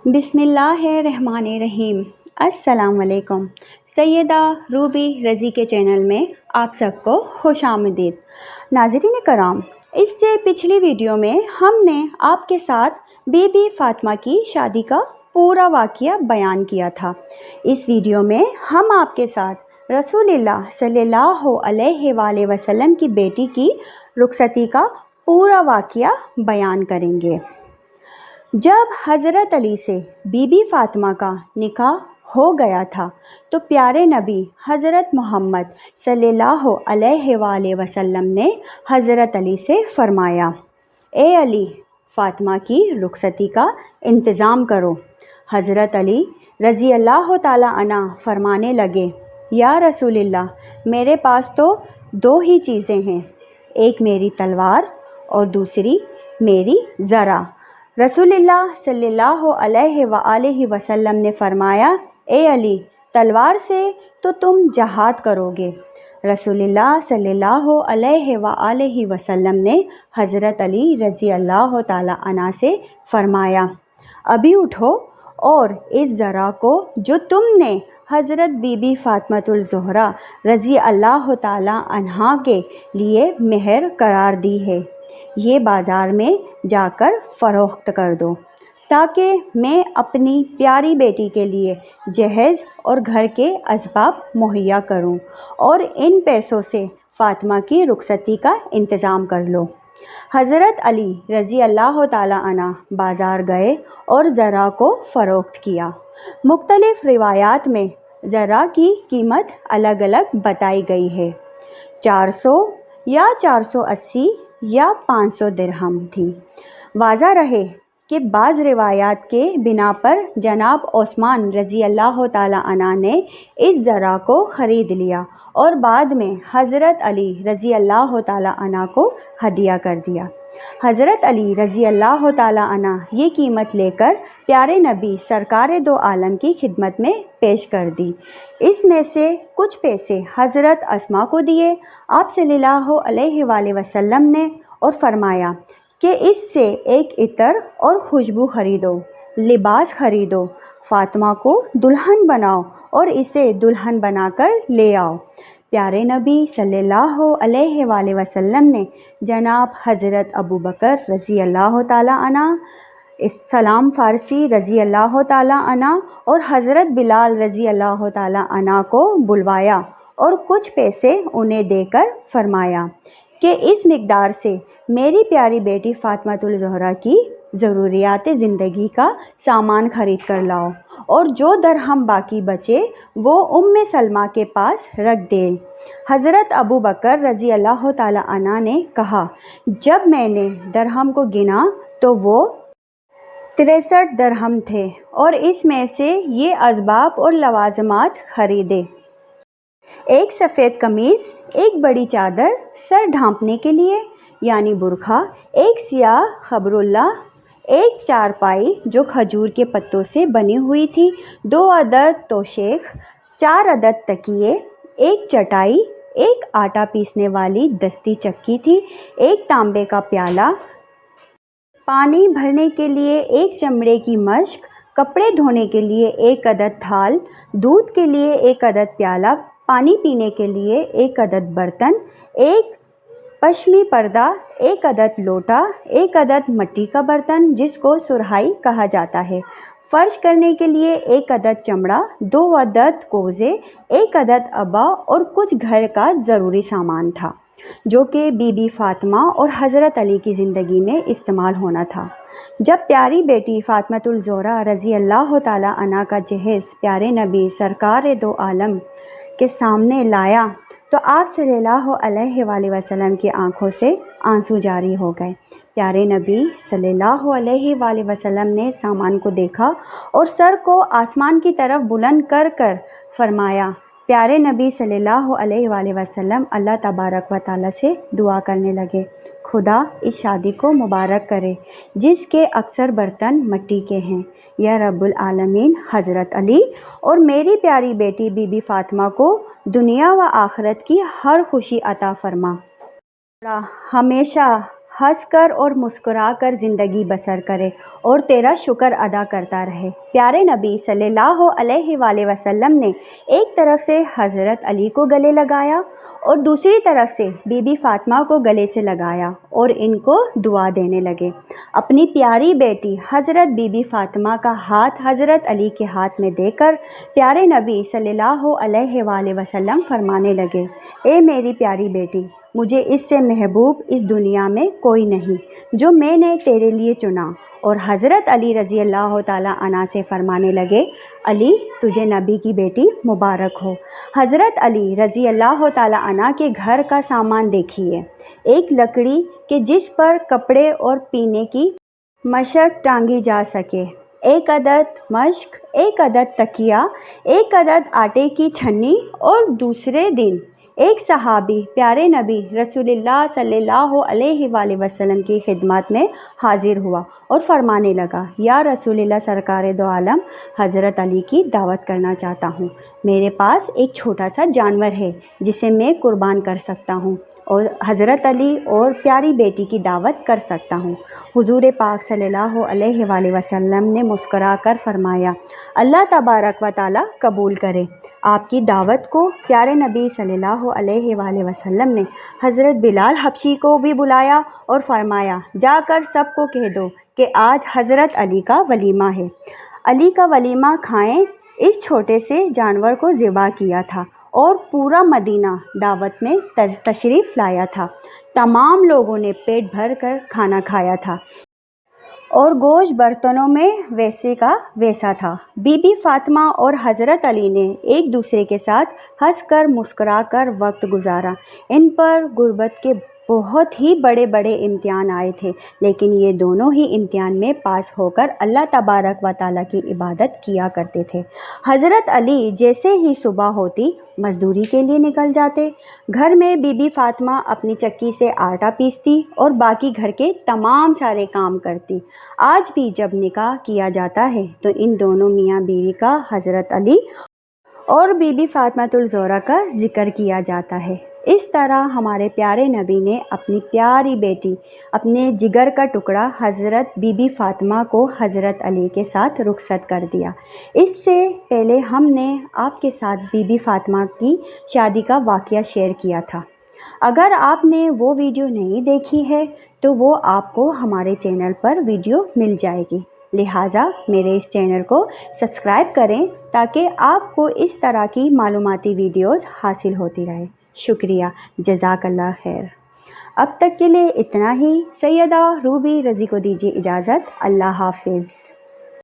بسم اللہ الرحمن الرحیم۔ السلام علیکم۔ سیدہ روبی رضی کے چینل میں آپ سب کو خوش آمدید۔ ناظرین کرام، اس سے پچھلی ویڈیو میں ہم نے آپ کے ساتھ بی بی فاطمہ کی شادی کا پورا واقعہ بیان کیا تھا۔ اس ویڈیو میں ہم آپ کے ساتھ رسول اللہ صلی اللہ علیہ وآلہ وسلم کی بیٹی کی رخصتی کا پورا واقعہ بیان کریں گے۔ جب حضرت علی سے بی بی فاطمہ کا نکاح ہو گیا تھا تو پیارے نبی حضرت محمد صلی اللہ علیہ وآلہ وسلم نے حضرت علی سے فرمایا، اے علی، فاطمہ کی رخصتی کا انتظام کرو۔ حضرت علی رضی اللہ تعالی عنہ فرمانے لگے، یا رسول اللہ، میرے پاس تو دو ہی چیزیں ہیں، ایک میری تلوار اور دوسری میری ذرا۔ رسول اللہ صلی اللہ علیہ وآلہ وسلم نے فرمایا، اے علی، تلوار سے تو تم جہاد کرو گے۔ رسول اللہ صلی اللہ علیہ وآلہ وسلم نے حضرت علی رضی اللہ تعالی عنہ سے فرمایا، ابھی اٹھو اور اس ذرا کو جو تم نے حضرت بی بی فاطمۃ الزہرا رضی اللہ تعالی عنہا کے لیے مہر قرار دی ہے، یہ بازار میں جا کر فروخت کر دو، تاکہ میں اپنی پیاری بیٹی کے لیے جہیز اور گھر کے اسباب مہیا کروں، اور ان پیسوں سے فاطمہ کی رخصتی کا انتظام کر لو۔ حضرت علی رضی اللہ تعالی عنہ بازار گئے اور ذرا کو فروخت کیا۔ مختلف روایات میں ذرا کی قیمت الگ الگ بتائی گئی ہے، 400 یا 480 یا 500 درہم تھی۔ واضح رہے کہ بعض روایات کے بنا پر جناب عثمان رضی اللہ تعالی عنہ نے اس ذرا کو خرید لیا اور بعد میں حضرت علی رضی اللہ تعالی عنہ کو ہدیہ کر دیا۔ حضرت علی رضی اللہ تعالی عنہ یہ قیمت لے کر پیارے نبی سرکار دو عالم کی خدمت میں پیش کر دی۔ اس میں سے کچھ پیسے حضرت اسماء کو دیے آپ صلی اللہ علیہ وآلہ وسلم نے، اور فرمایا کہ اس سے ایک عطر اور خوشبو خریدو، لباس خریدو، فاطمہ کو دلہن بناؤ اور اسے دلہن بنا کر لے آؤ۔ پیارے نبی صلی اللہ علیہ وآلہ وسلم نے جناب حضرت ابو بکر رضی اللہ تعالی عنہ، سلام فارسی رضی اللہ تعالی عنہ اور حضرت بلال رضی اللہ تعالی عنہ کو بلوایا اور کچھ پیسے انہیں دے کر فرمایا کہ اس مقدار سے میری پیاری بیٹی فاطمۃ الزہرا کی ضروریات زندگی کا سامان خرید کر لاؤ، اور جو درہم باقی بچے وہ ام سلمہ کے پاس رکھ دے۔ حضرت ابو بکر رضی اللہ تعالی عنہ نے کہا، جب میں نے درہم کو گنا تو وہ 63 درہم تھے، اور اس میں سے یہ اسباب اور لوازمات خریدے: ایک سفید قمیص، ایک بڑی چادر سر ڈھانپنے کے لیے یعنی برقع، ایک سیاہ خبر اللہ، ایک چارپائی جو کھجور کے پتوں سے بنی ہوئی تھی، 2 عدد توشیخ، 4 عدد تکیے، ایک چٹائی، ایک آٹا پیسنے والی دستی چکی تھی، ایک تانبے کا پیالہ، پانی بھرنے کے لیے ایک چمڑے کی مشک، کپڑے دھونے کے لیے 1 عدد تھال، دودھ کے لیے 1 عدد پیالہ، پانی پینے کے لیے 1 عدد برتن، ایک پشمی پردہ، 1 عدد لوٹا، 1 عدد مٹی کا برتن جس کو سرہائی کہا جاتا ہے، فرش کرنے کے لیے 1 عدد چمڑا، 2 عدد کوزے، 1 عدد ابا اور کچھ گھر کا ضروری سامان تھا جو کہ بی بی فاطمہ اور حضرت علی کی زندگی میں استعمال ہونا تھا۔ جب پیاری بیٹی فاطمۃ الزہرا رضی اللہ تعالی عنہ کا جہیز پیارے نبی سرکار دو عالم کے سامنے لایا تو آپ صلی اللہ علیہ وآلہ وسلم کی آنکھوں سے آنسو جاری ہو گئے۔ پیارے نبی صلی اللہ علیہ وآلہ وسلم نے سامان کو دیکھا اور سر کو آسمان کی طرف بلند کر کر فرمایا، پیارے نبی صلی اللہ علیہ وآلہ وسلم اللہ تبارک و تعالیٰ سے دعا کرنے لگے، خدا اس شادی کو مبارک کرے جس کے اکثر برتن مٹی کے ہیں، یا رب العالمین حضرت علی اور میری پیاری بیٹی بی بی فاطمہ کو دنیا و آخرت کی ہر خوشی عطا فرما، ہمیشہ ہنس کر اور مسکرا کر زندگی بسر کرے اور تیرا شکر ادا کرتا رہے۔ پیارے نبی صلی اللہ علیہ وآلہ وسلم نے ایک طرف سے حضرت علی کو گلے لگایا اور دوسری طرف سے بی بی فاطمہ کو گلے سے لگایا اور ان کو دعا دینے لگے۔ اپنی پیاری بیٹی حضرت بی بی فاطمہ کا ہاتھ حضرت علی کے ہاتھ میں دے کر پیارے نبی صلی اللہ علیہ وآلہ وسلم فرمانے لگے، اے میری پیاری بیٹی، مجھے اس سے محبوب اس دنیا میں کوئی نہیں جو میں نے تیرے لیے چنا۔ اور حضرت علی رضی اللہ تعالیٰ عنہ سے فرمانے لگے، علی تجھے نبی کی بیٹی مبارک ہو۔ حضرت علی رضی اللہ تعالیٰ عنہ کے گھر کا سامان دیکھیے، ایک لکڑی کہ جس پر کپڑے اور پینے کی مشق ٹانگی جا سکے، ایک عدد مشق، ایک عدد تکیہ، ایک عدد آٹے کی چھنی۔ اور دوسرے دن ایک صحابی پیارے نبی رسول اللہ صلی اللہ علیہ وآلہ وسلم کی خدمت میں حاضر ہوا اور فرمانے لگا، یا رسول اللہ سرکار دو عالم، حضرت علی کی دعوت کرنا چاہتا ہوں۔ میرے پاس ایک چھوٹا سا جانور ہے جسے میں قربان کر سکتا ہوں اور حضرت علی اور پیاری بیٹی کی دعوت کر سکتا ہوں۔ حضور پاک صلی اللہ علیہ وآلہ وسلم نے مسکرا کر فرمایا، اللہ تبارک و تعالیٰ قبول کرے آپ کی دعوت کو۔ پیارے نبی صلی اللہ علیہ وآلہ وسلم نے حضرت بلال حبشی کو بھی بلایا اور فرمایا، جا کر سب کو کہہ دو کہ آج حضرت علی کا ولیمہ ہے، علی کا ولیمہ کھائیں۔ اس چھوٹے سے جانور کو ذبح کیا تھا اور پورا مدینہ دعوت میں تشریف لایا تھا۔ تمام لوگوں نے پیٹ بھر کر کھانا کھایا تھا اور گوشت برتنوں میں ویسے کا ویسا تھا۔ بی بی فاطمہ اور حضرت علی نے ایک دوسرے کے ساتھ ہنس کر مسکرا کر وقت گزارا۔ ان پر غربت کے بہت ہی بڑے بڑے امتحان آئے تھے، لیکن یہ دونوں ہی امتحان میں پاس ہو کر اللہ تبارک و تعالیٰ کی عبادت کیا کرتے تھے۔ حضرت علی جیسے ہی صبح ہوتی مزدوری کے لیے نکل جاتے، گھر میں بی بی فاطمہ اپنی چکی سے آٹا پیستی اور باقی گھر کے تمام سارے کام کرتی۔ آج بھی جب نکاح کیا جاتا ہے تو ان دونوں میاں بیوی کا حضرت علی اور بی بی فاطمہ الزہرا کا ذکر کیا جاتا ہے۔ اس طرح ہمارے پیارے نبی نے اپنی پیاری بیٹی، اپنے جگر کا ٹکڑا حضرت بی بی فاطمہ کو حضرت علی کے ساتھ رخصت کر دیا۔ اس سے پہلے ہم نے آپ کے ساتھ بی بی فاطمہ کی شادی کا واقعہ شیئر کیا تھا۔ اگر آپ نے وہ ویڈیو نہیں دیکھی ہے تو وہ آپ کو ہمارے چینل پر ویڈیو مل جائے گی، لہٰذا میرے اس چینل کو سبسکرائب کریں تاکہ آپ کو اس طرح کی معلوماتی ویڈیوز حاصل ہوتی رہے۔ شکریہ، جزاک اللہ خیر۔ اب تک کے لیے اتنا ہی۔ سیدہ روبی رضی کو دیجیے اجازت۔ اللہ حافظ۔